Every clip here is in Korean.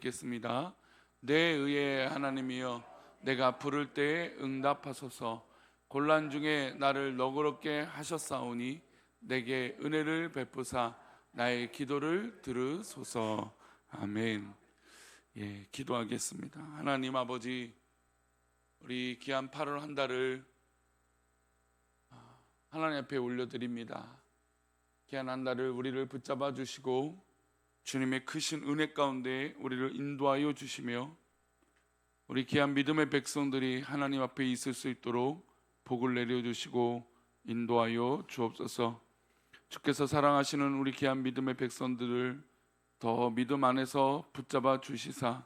읽겠습니다. 내 의의 하나님이여, 내가 부를 때에 응답하소서. 곤란 중에 나를 너그럽게 하셨사오니 내게 은혜를 베푸사 나의 기도를 들으소서. 아멘. 기도하겠습니다. 하나님 아버지, 우리 귀한 8월 한 달을 하나님 앞에 올려드립니다. 귀한 한 달을 우리를 붙잡아 주시고 주님의 크신 은혜 가운데 우리를 인도하여 주시며 우리 귀한 믿음의 백성들이 하나님 앞에 있을 수 있도록 복을 내려주시고 인도하여 주옵소서. 주께서 사랑하시는 우리 귀한 믿음의 백성들을 더 믿음 안에서 붙잡아 주시사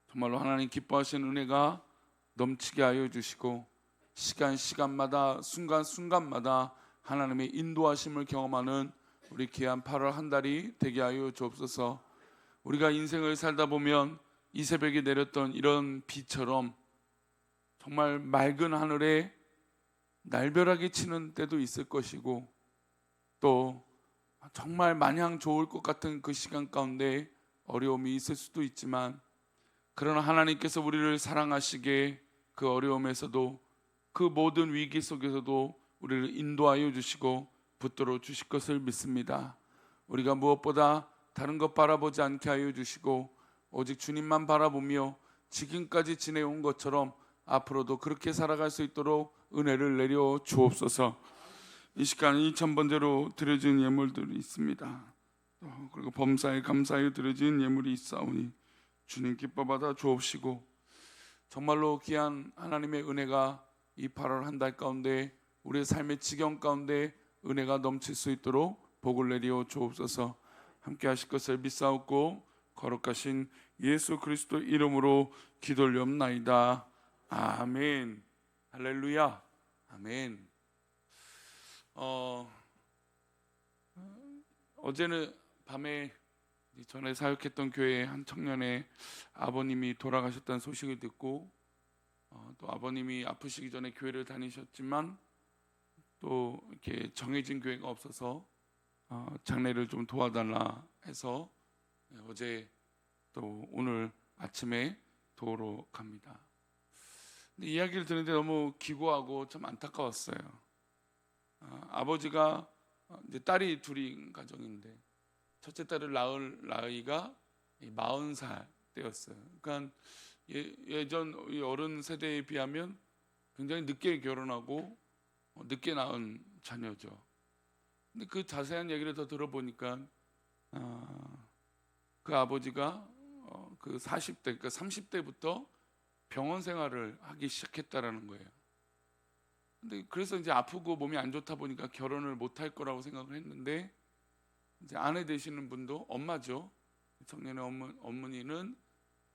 정말로 하나님 기뻐하시는 은혜가 넘치게 하여 주시고 시간마다 순간마다 하나님의 인도하심을 경험하는 우리 귀한 8월 한 달이 되게 하여 주옵소서. 우리가 인생을 살다 보면 이 새벽에 내렸던 이런 비처럼 정말 맑은 하늘에 날벼락이 치는 때도 있을 것이고 또 정말 마냥 좋을 것 같은 그 시간 가운데 어려움이 있을 수도 있지만 그러나 하나님께서 우리를 사랑하시기에 그 어려움에서도 그 모든 위기 속에서도 우리를 인도하여 주시고 붙들어 주실 것을 믿습니다. 우리가 무엇보다 다른 것 바라보지 않게 하여 주시고 오직 주님만 바라보며 지금까지 지내온 것처럼 앞으로도 그렇게 살아갈 수 있도록 은혜를 내려 주옵소서. 이 시간 2000번째로 드려진 예물들이 있습니다. 그리고 범사에 감사하여 드려진 예물이 있사오니 주님 기뻐 받아 주옵시고 정말로 귀한 하나님의 은혜가 이 8월 한 달 가운데 우리의 삶의 지경 가운데 은혜가 넘칠 수 있도록 복을 내려 주옵소서. 함께 하실 것을 믿사옵고 거룩하신 예수 그리스도 이름으로 기도올리옵나이다. 아멘. 할렐루야. 아멘. 어제는 밤에 전에 사역했던 교회의 한 청년의 아버님이 돌아가셨다는 소식을 듣고 또 아버님이 아프시기 전에 교회를 다니셨지만 또 이렇게 정해진 교회가 없어서 장례를 좀 도와달라 해서 어제 또 오늘 아침에 도우러 갑니다. 근데 이야기를 듣는데 너무 기고하고 좀 안타까웠어요. 아버지가 이제 딸이 둘인 가정인데 첫째 딸을 낳을 나이가 40살 때였어요. 그러니까 예전 어른 세대에 비하면 굉장히 늦게 결혼하고 늦게 낳은 자녀죠. 근데 그 자세한 얘기를 더 들어보니까 그 아버지가 그 40대, 그러니까 30대부터 병원 생활을 하기 시작했다라는 거예요. 근데 그래서 이제 아프고 몸이 안 좋다 보니까 결혼을 못 할 거라고 생각을 했는데 이제 아내 되시는 분도 엄마죠. 청년의 어머니는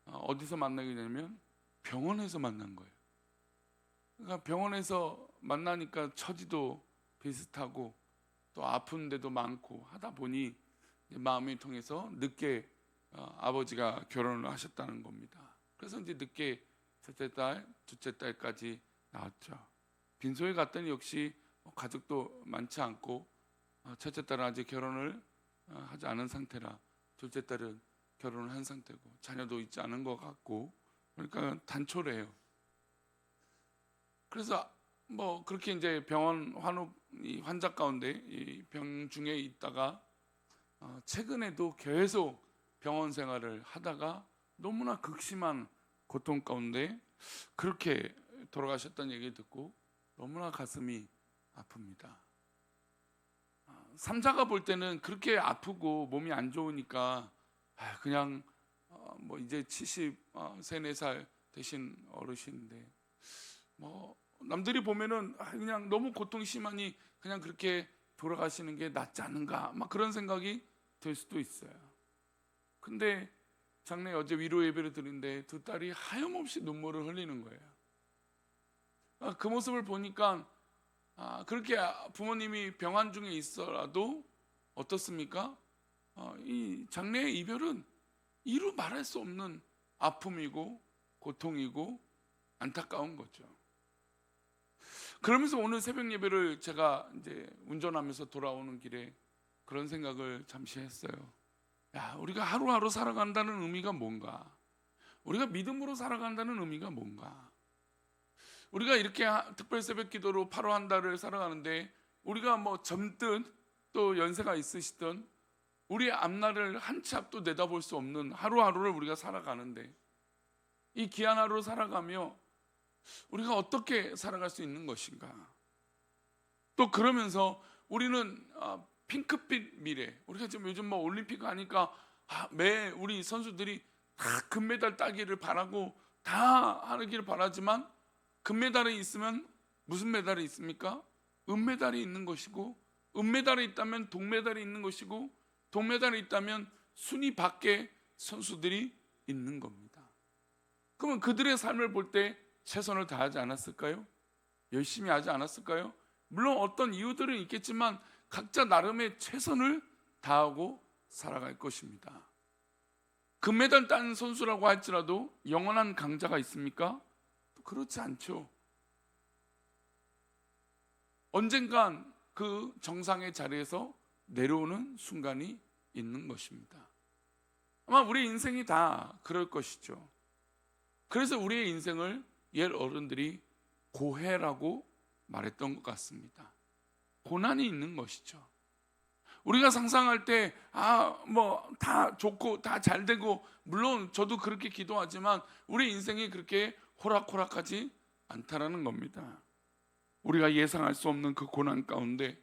어디서 만나게 되냐면 병원에서 만난 거예요. 그러니까 병원에서 만나니까 처지도 비슷하고 또 아픈 데도 많고 하다 보니 마음이 통해서 늦게 아버지가 결혼을 하셨다는 겁니다. 그래서 이제 늦게 첫째 딸, 둘째 딸까지 낳았죠. 빈소에 갔더니 역시 가족도 많지 않고 첫째 딸은 아직 결혼을 하지 않은 상태라 둘째 딸은 결혼을 한 상태고 자녀도 있지 않은 것 같고 그러니까 단초래요. 그래서 뭐 그렇게 이제 병원 환자 가운데 이 병 중에 있다가 최근에도 계속 병원 생활을 하다가 너무나 극심한 고통 가운데 그렇게 돌아가셨다는 얘기를 듣고 너무나 가슴이 아픕니다. 삼자가 볼 때는 그렇게 아프고 몸이 안 좋으니까 그냥 뭐 이제 73, 4살 되신 어르신인데 뭐 남들이 보면은 그냥 너무 고통이 심하니 그냥 그렇게 돌아가시는 게 낫지 않은가 막 그런 생각이 들 수도 있어요. 근데 장래 어제 위로 예배를 드리는데 두 딸이 하염없이 눈물을 흘리는 거예요. 그 모습을 보니까 그렇게 부모님이 병환 중에 있어라도 어떻습니까? 이 장래의 이별은 이루 말할 수 없는 아픔이고 고통이고 안타까운 거죠. 그러면서 오늘 새벽 예배를 제가 이제 운전하면서 돌아오는 길에 그런 생각을 잠시 했어요. 야, 우리가 하루하루 살아간다는 의미가 뭔가? 우리가 믿음으로 살아간다는 의미가 뭔가? 우리가 이렇게 특별 새벽 기도로 8월 한 달을 살아가는데, 우리가 뭐 젊든 또 연세가 있으시든 우리의 앞날을 한 치 앞도 내다볼 수 없는 하루하루를 우리가 살아가는데, 이 귀한 하루를 살아가며 우리가 어떻게 살아갈 수 있는 것인가? 또 그러면서 우리는 핑크빛 미래, 우리가 지금 요즘 뭐 올림픽 하니까 매 우리 선수들이 다 금메달 따기를 바라고 다 하기를 바라지만, 금메달이 있으면 무슨 메달이 있습니까? 은메달이 있는 것이고, 은메달이 있다면 동메달이 있는 것이고, 동메달이 있다면 순위 밖에 선수들이 있는 겁니다. 그러면 그들의 삶을 볼 때 최선을 다하지 않았을까요? 열심히 하지 않았을까요? 물론 어떤 이유들은 있겠지만 각자 나름의 최선을 다하고 살아갈 것입니다. 금메달 딴 선수라고 할지라도 영원한 강자가 있습니까? 그렇지 않죠. 언젠간 그 정상의 자리에서 내려오는 순간이 있는 것입니다. 아마 우리 인생이 다 그럴 것이죠. 그래서 우리의 인생을 옛 어른들이 고해라고 말했던 것 같습니다. 고난이 있는 것이죠. 우리가 상상할 때 뭐 다 좋고 다 잘 되고, 물론 저도 그렇게 기도하지만 우리 인생이 그렇게 호락호락하지 않다라는 겁니다. 우리가 예상할 수 없는 그 고난 가운데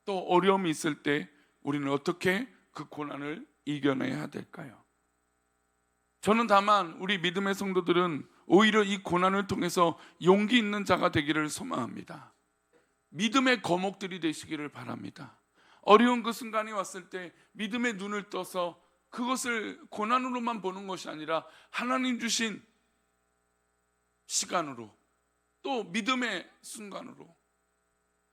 또 어려움이 있을 때 우리는 어떻게 그 고난을 이겨내야 될까요? 저는 다만 우리 믿음의 성도들은 오히려 이 고난을 통해서 용기 있는 자가 되기를 소망합니다. 믿음의 거목들이 되시기를 바랍니다. 어려운 그 순간이 왔을 때 믿음의 눈을 떠서 그것을 고난으로만 보는 것이 아니라 하나님 주신 시간으로, 또 믿음의 순간으로,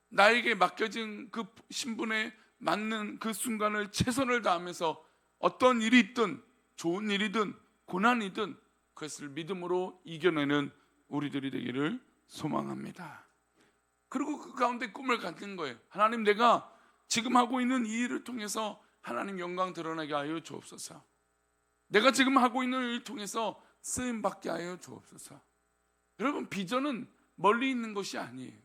나에게 맡겨진 그 신분에 맞는 그 순간을 최선을 다하면서 어떤 일이 있든, 좋은 일이든 고난이든 그것을 믿음으로 이겨내는 우리들이 되기를 소망합니다. 그리고 그 가운데 꿈을 갖는 거예요. 하나님, 내가 지금 하고 있는 이 일을 통해서 하나님 영광 드러나게 하여 주옵소서. 내가 지금 하고 있는 일을 통해서 쓰임 받게 하여 주옵소서. 여러분, 비전은 멀리 있는 것이 아니에요.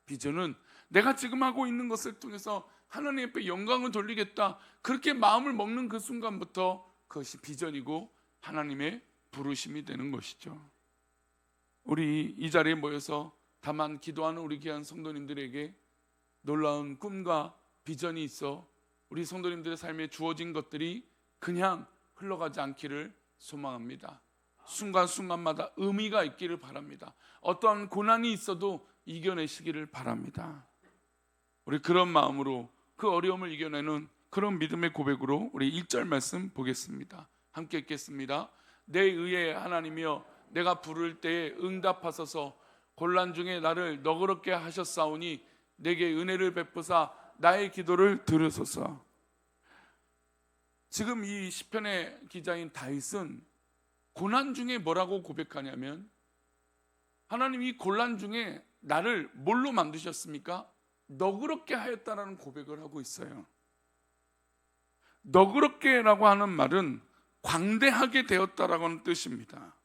비전은 내가 지금 하고 있는 것을 통해서 하나님 앞에 영광을 돌리겠다, 그렇게 마음을 먹는 그 순간부터 그것이 비전이고 하나님의 부르심이 되는 것이죠. 우리 이 자리에 모여서 다만 기도하는 우리 귀한 성도님들에게 놀라운 꿈과 비전이 있어 우리 성도님들의 삶에 주어진 것들이 그냥 흘러가지 않기를 소망합니다. 순간순간마다 의미가 있기를 바랍니다. 어떠한 고난이 있어도 이겨내시기를 바랍니다. 우리 그런 마음으로 그 어려움을 이겨내는 그런 믿음의 고백으로 우리 1절 말씀 보겠습니다. 함께 읽겠습니다. 내 의의 하나님이여, 내가 부를 때에 응답하소서. 곤란 중에 나를 너그럽게 하셨사오니 내게 은혜를 베푸사 나의 기도를 들으소서. 지금 이 시편의 기자인 다윗은 고난 중에 뭐라고 고백하냐면, 하나님 이 곤란 중에 나를 뭘로 만드셨습니까? 너그럽게 하였다라는 고백을 하고 있어요. 너그럽게라고 하는 말은 광대하게 되었다라고 하는 뜻입니다.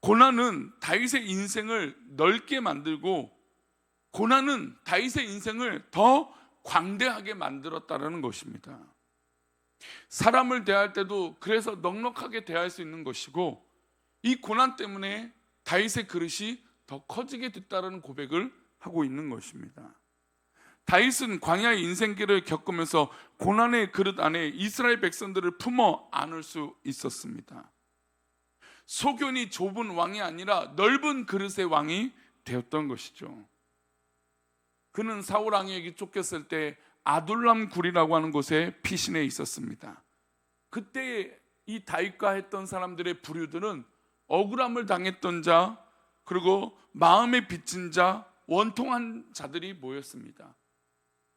고난은 다윗의 인생을 넓게 만들고, 고난은 다윗의 인생을 더 광대하게 만들었다라는 것입니다. 사람을 대할 때도 그래서 넉넉하게 대할 수 있는 것이고, 이 고난 때문에 다윗의 그릇이 더 커지게 됐다라는 고백을 하고 있는 것입니다. 다윗은 광야의 인생길을 겪으면서 고난의 그릇 안에 이스라엘 백성들을 품어 안을 수 있었습니다. 소견이 좁은 왕이 아니라 넓은 그릇의 왕이 되었던 것이죠. 그는 사울 왕에게 쫓겼을 때 아둘람 굴이라고 하는 곳에 피신해 있었습니다. 그때 이 다윗과 했던 사람들의 부류들은 억울함을 당했던 자, 그리고 마음에 빚진 자, 원통한 자들이 모였습니다.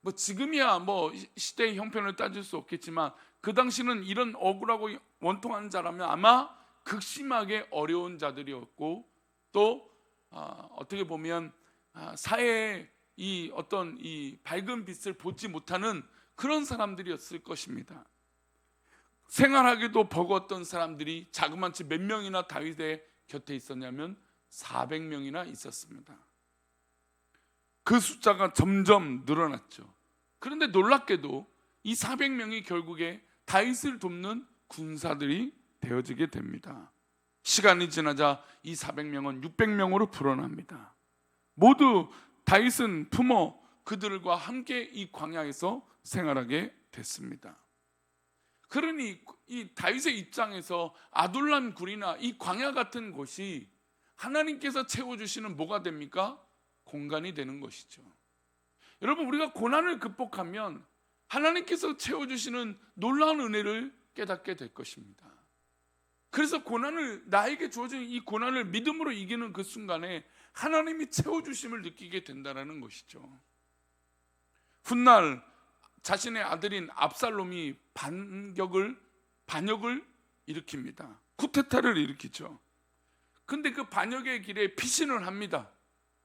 뭐 지금이야 뭐 시대의 형편을 따질 수 없겠지만, 그 당시는 이런 억울하고 원통한 자라면 아마 극심하게 어려운 자들이었고, 또 어떻게 보면 사회의 이 어떤 이 밝은 빛을 보지 못하는 그런 사람들이었을 것입니다. 생활하기도 버거웠던 사람들이 자그마치 몇 명이나 다윗의 곁에 있었냐면 400명이나 있었습니다. 그 숫자가 점점 늘어났죠. 그런데 놀랍게도 이 400명이 결국에 다윗을 돕는 군사들이 되어지게 됩니다. 시간이 지나자 이 400명은 600명으로 불어납니다. 모두 다윗은 품어 그들과 함께 이 광야에서 생활하게 됐습니다. 그러니 이 다윗의 입장에서 아둘람 굴이나 이 광야 같은 곳이 하나님께서 채워주시는 뭐가 됩니까? 공간이 되는 것이죠. 여러분, 우리가 고난을 극복하면 하나님께서 채워주시는 놀라운 은혜를 깨닫게 될 것입니다. 그래서 나에게 주어진 이 고난을 믿음으로 이기는 그 순간에 하나님이 채워주심을 느끼게 된다는 것이죠. 훗날 자신의 아들인 압살롬이 반역을 일으킵니다. 쿠데타를 일으키죠. 근데 그 반역의 길에 피신을 합니다.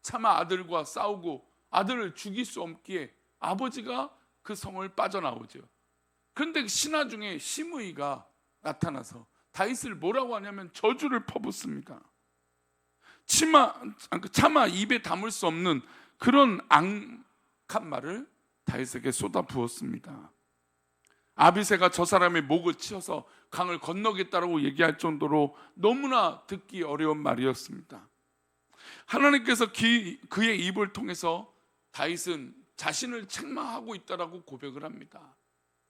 차마 아들과 싸우고 아들을 죽일 수 없기에 아버지가 그 성을 빠져나오죠. 그런데 신하 중에 시므이가 나타나서 다윗을 뭐라고 하냐면 저주를 퍼붓습니다. 차마 입에 담을 수 없는 그런 악한 말을 다윗에게 쏟아 부었습니다. 아비새가 저 사람의 목을 치어서 강을 건너겠다라고 얘기할 정도로 너무나 듣기 어려운 말이었습니다. 하나님께서 그의 입을 통해서 다윗은 자신을 책망하고 있다라고 고백을 합니다.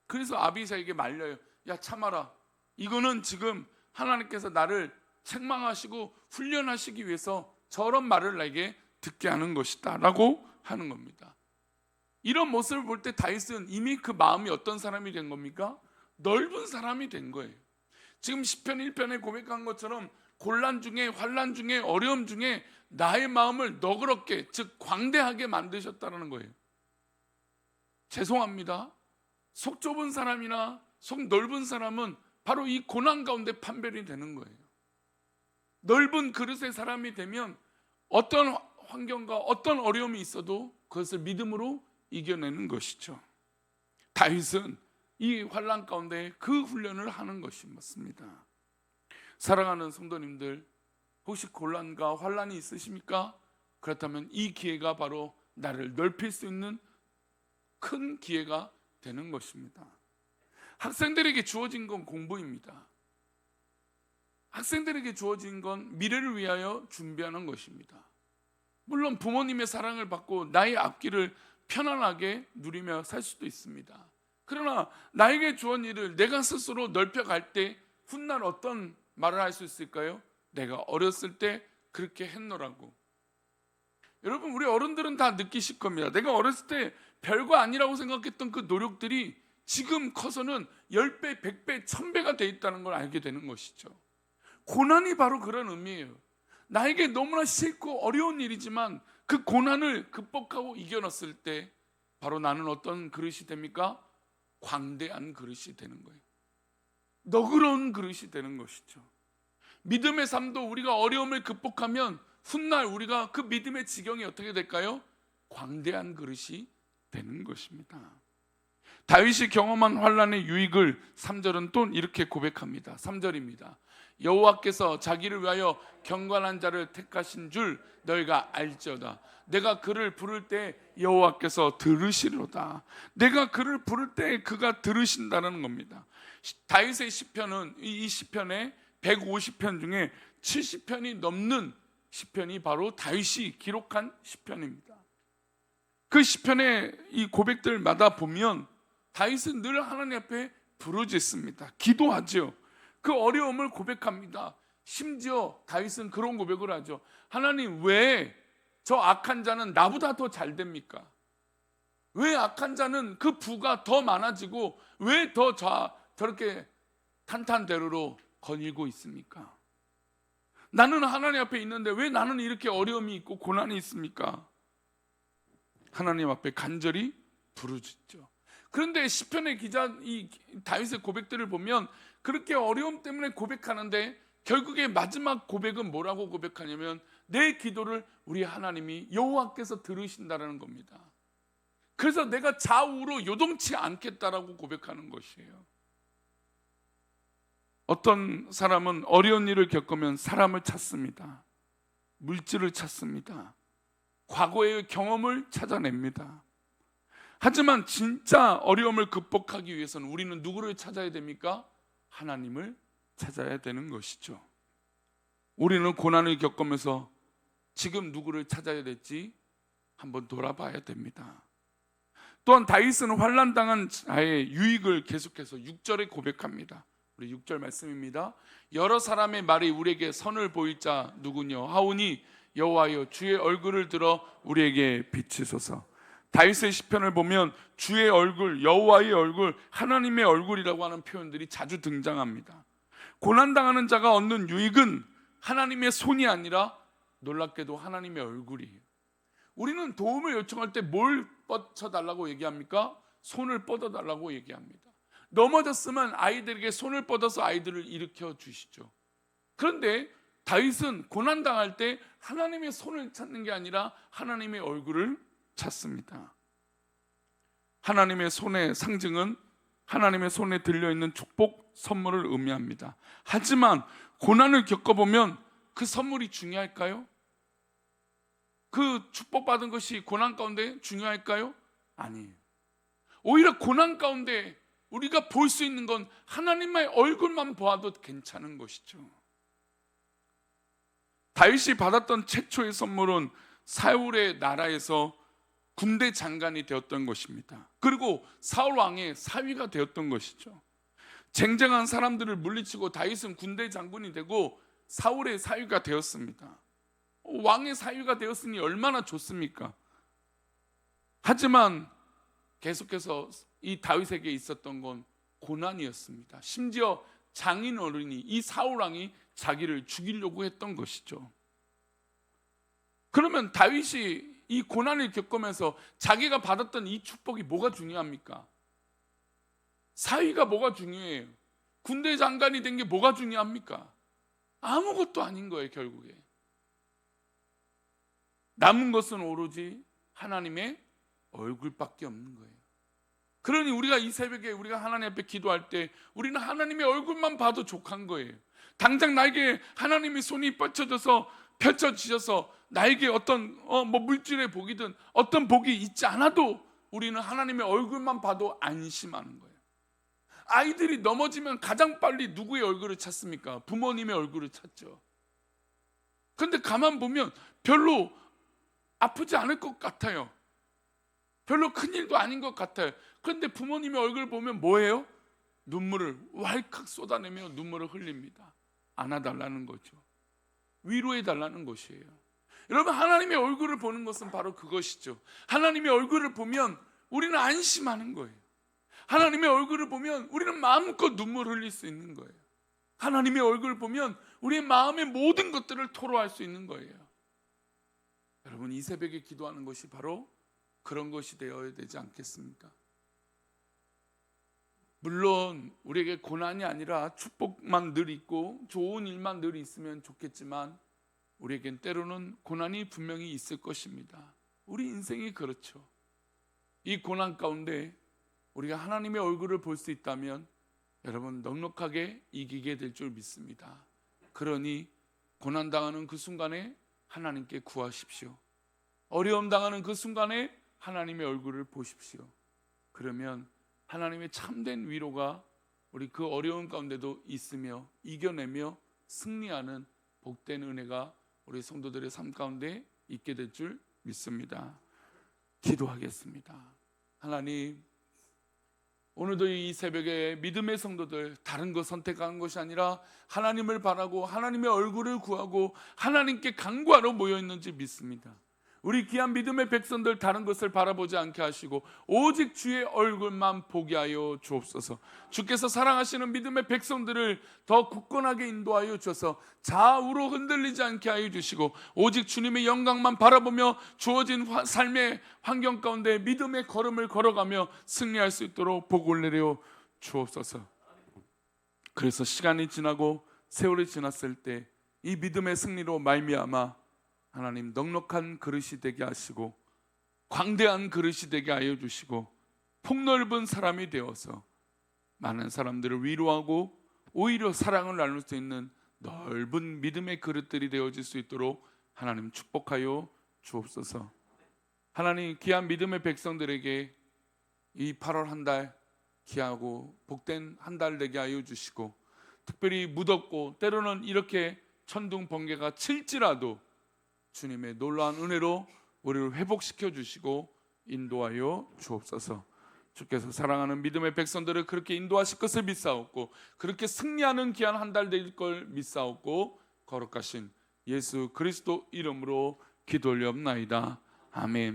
그래서 아비새에게 말려요. 야, 참아라. 이거는 지금 하나님께서 나를 책망하시고 훈련하시기 위해서 저런 말을 나에게 듣게 하는 것이다 라고 하는 겁니다. 이런 모습을 볼 때 다윗은 이미 그 마음이 어떤 사람이 된 겁니까? 넓은 사람이 된 거예요. 지금 시편 1편에 고백한 것처럼 곤란 중에, 환난 중에, 어려움 중에 나의 마음을 너그럽게, 즉 광대하게 만드셨다는 거예요. 죄송합니다. 속 좁은 사람이나 속 넓은 사람은 바로 이 고난 가운데 판별이 되는 거예요. 넓은 그릇의 사람이 되면 어떤 환경과 어떤 어려움이 있어도 그것을 믿음으로 이겨내는 것이죠. 다윗은 이 환난 가운데 그 훈련을 하는 것이 맞습니다. 사랑하는 성도님들, 혹시 곤란과 환난이 있으십니까? 그렇다면 이 기회가 바로 나를 넓힐 수 있는 큰 기회가 되는 것입니다. 학생들에게 주어진 건 공부입니다. 학생들에게 주어진 건 미래를 위하여 준비하는 것입니다. 물론 부모님의 사랑을 받고 나의 앞길을 편안하게 누리며 살 수도 있습니다. 그러나 나에게 주어진 일을 내가 스스로 넓혀갈 때 훗날 어떤 말을 할 수 있을까요? 내가 어렸을 때 그렇게 했노라고. 여러분, 우리 어른들은 다 느끼실 겁니다. 내가 어렸을 때 별거 아니라고 생각했던 그 노력들이 지금 커서는 10배, 100배, 1000배가 돼 있다는 걸 알게 되는 것이죠. 고난이 바로 그런 의미예요. 나에게 너무나 싫고 어려운 일이지만 그 고난을 극복하고 이겨냈을 때 바로 나는 어떤 그릇이 됩니까? 광대한 그릇이 되는 거예요. 너그러운 그릇이 되는 것이죠. 믿음의 삶도 우리가 어려움을 극복하면 훗날 우리가 그 믿음의 지경이 어떻게 될까요? 광대한 그릇이 되는 것입니다. 다윗이 경험한 환난의 유익을 3절은 또 이렇게 고백합니다. 3절입니다. 여호와께서 자기를 위하여 경건한 자를 택하신 줄 너희가 알지어다. 내가 그를 부를 때 여호와께서 들으시리로다. 내가 그를 부를 때 그가 들으신다는 겁니다. 다윗의 시편은 이 시편의 150편 중에 70편이 넘는 시편이 바로 다윗이 기록한 시편입니다. 그 시편의 이 고백들마다 보면 다윗은 늘 하나님 앞에 부르짖습니다. 기도하죠. 그 어려움을 고백합니다. 심지어 다윗은 그런 고백을 하죠. 하나님, 왜 저 악한 자는 나보다 더 잘 됩니까? 왜 악한 자는 그 부가 더 많아지고 왜 더 저렇게 탄탄대로로 거닐고 있습니까? 나는 하나님 앞에 있는데 왜 나는 이렇게 어려움이 있고 고난이 있습니까? 하나님 앞에 간절히 부르짖죠. 그런데 시편의 기자 이 다윗의 고백들을 보면 그렇게 어려움 때문에 고백하는데 결국에 마지막 고백은 뭐라고 고백하냐면 내 기도를 우리 하나님이 여호와께서 들으신다는 겁니다. 그래서 내가 좌우로 요동치 않겠다라고 고백하는 것이에요. 어떤 사람은 어려운 일을 겪으면 사람을 찾습니다. 물질을 찾습니다. 과거의 경험을 찾아냅니다. 하지만 진짜 어려움을 극복하기 위해서는 우리는 누구를 찾아야 됩니까? 하나님을 찾아야 되는 것이죠. 우리는 고난을 겪으면서 지금 누구를 찾아야 될지 한번 돌아봐야 됩니다. 또한 다윗은 환난당한 자의 유익을 계속해서 6절에 고백합니다. 우리 6절 말씀입니다. 여러 사람의 말이 우리에게 선을 보일 자 누구냐 하오니 여호와여 주의 얼굴을 들어 우리에게 비치소서. 다윗의 시편을 보면 주의 얼굴, 여호와의 얼굴, 하나님의 얼굴이라고 하는 표현들이 자주 등장합니다. 고난당하는 자가 얻는 유익은 하나님의 손이 아니라 놀랍게도 하나님의 얼굴이에요. 우리는 도움을 요청할 때 뭘 뻗쳐달라고 얘기합니까? 손을 뻗어달라고 얘기합니다. 넘어졌으면 아이들에게 손을 뻗어서 아이들을 일으켜 주시죠. 그런데 다윗은 고난당할 때 하나님의 손을 찾는 게 아니라 하나님의 얼굴을 찾습니다. 하나님의 손의 상징은 하나님의 손에 들려있는 축복 선물을 의미합니다. 하지만 고난을 겪어보면 그 선물이 중요할까요? 그 축복받은 것이 고난 가운데 중요할까요? 아니에요. 오히려 고난 가운데 우리가 볼 수 있는 건 하나님의 얼굴만 보아도 괜찮은 것이죠. 다윗이 받았던 최초의 선물은 사울의 나라에서 군대 장관이 되었던 것입니다. 그리고 사울 왕의 사위가 되었던 것이죠. 쟁쟁한 사람들을 물리치고 다윗은 군대 장군이 되고 사울의 사위가 되었습니다. 왕의 사위가 되었으니 얼마나 좋습니까? 하지만 계속해서 이 다윗에게 있었던 건 고난이었습니다. 심지어 장인 어른이 이 사울 왕이 자기를 죽이려고 했던 것이죠. 그러면 다윗이 이 고난을 겪으면서 자기가 받았던 이 축복이 뭐가 중요합니까? 사위가 뭐가 중요해요? 군대 장관이 된 게 뭐가 중요합니까? 아무것도 아닌 거예요. 결국에 남은 것은 오로지 하나님의 얼굴밖에 없는 거예요. 그러니 우리가 이 새벽에 우리가 하나님 앞에 기도할 때 우리는 하나님의 얼굴만 봐도 족한 거예요. 당장 나에게 하나님의 손이 펼쳐지셔서 나에게 어떤 물질의 복이든 어떤 복이 있지 않아도 우리는 하나님의 얼굴만 봐도 안심하는 거예요. 아이들이 넘어지면 가장 빨리 누구의 얼굴을 찾습니까? 부모님의 얼굴을 찾죠. 그런데 가만 보면 별로 아프지 않을 것 같아요. 별로 큰일도 아닌 것 같아요. 그런데 부모님의 얼굴을 보면 뭐예요? 눈물을 왈칵 쏟아내며 눈물을 흘립니다. 안아달라는 거죠. 위로해달라는 것이에요. 여러분, 하나님의 얼굴을 보는 것은 바로 그것이죠. 하나님의 얼굴을 보면 우리는 안심하는 거예요. 하나님의 얼굴을 보면 우리는 마음껏 눈물 흘릴 수 있는 거예요. 하나님의 얼굴을 보면 우리의 마음의 모든 것들을 토로할 수 있는 거예요. 여러분, 이 새벽에 기도하는 것이 바로 그런 것이 되어야 되지 않겠습니까? 물론 우리에게 고난이 아니라 축복만 늘 있고 좋은 일만 늘 있으면 좋겠지만 우리에겐 때로는 고난이 분명히 있을 것입니다. 우리 인생이 그렇죠. 이 고난 가운데 우리가 하나님의 얼굴을 볼 수 있다면 여러분 넉넉하게 이기게 될 줄 믿습니다. 그러니 고난당하는 그 순간에 하나님께 구하십시오. 어려움 당하는 그 순간에 하나님의 얼굴을 보십시오. 그러면 하나님의 참된 위로가 우리 그 어려운 가운데도 있으며 이겨내며 승리하는 복된 은혜가 우리 성도들의 삶 가운데 있게 될 줄 믿습니다. 기도하겠습니다. 하나님, 오늘도 이 새벽에 믿음의 성도들 다른 거 선택하는 것이 아니라 하나님을 바라고 하나님의 얼굴을 구하고 하나님께 간구하러 모여있는지 믿습니다. 우리 귀한 믿음의 백성들 다른 것을 바라보지 않게 하시고 오직 주의 얼굴만 보게 하여 주옵소서. 주께서 사랑하시는 믿음의 백성들을 더 굳건하게 인도하여 주셔서 좌우로 흔들리지 않게 하여 주시고 오직 주님의 영광만 바라보며 주어진 삶의 환경 가운데 믿음의 걸음을 걸어가며 승리할 수 있도록 복을 내려 주옵소서. 그래서 시간이 지나고 세월이 지났을 때 이 믿음의 승리로 말미암아 하나님 넉넉한 그릇이 되게 하시고 광대한 그릇이 되게 하여 주시고 폭넓은 사람이 되어서 많은 사람들을 위로하고 오히려 사랑을 나눌 수 있는 넓은 믿음의 그릇들이 되어질 수 있도록 하나님 축복하여 주옵소서. 하나님, 귀한 믿음의 백성들에게 이 8월 한 달 귀하고 복된 한 달 되게 하여 주시고, 특별히 무덥고 때로는 이렇게 천둥 번개가 칠지라도 주님의 놀라운 은혜로 우리를 회복시켜 주시고 인도하여 주옵소서. 주께서 사랑하는 믿음의 백성들을 그렇게 인도하실 것을 믿사옵고, 그렇게 승리하는 귀한 한 달 될 걸 믿사옵고, 거룩하신 예수 그리스도 이름으로 기도 올리옵나이다. 아멘.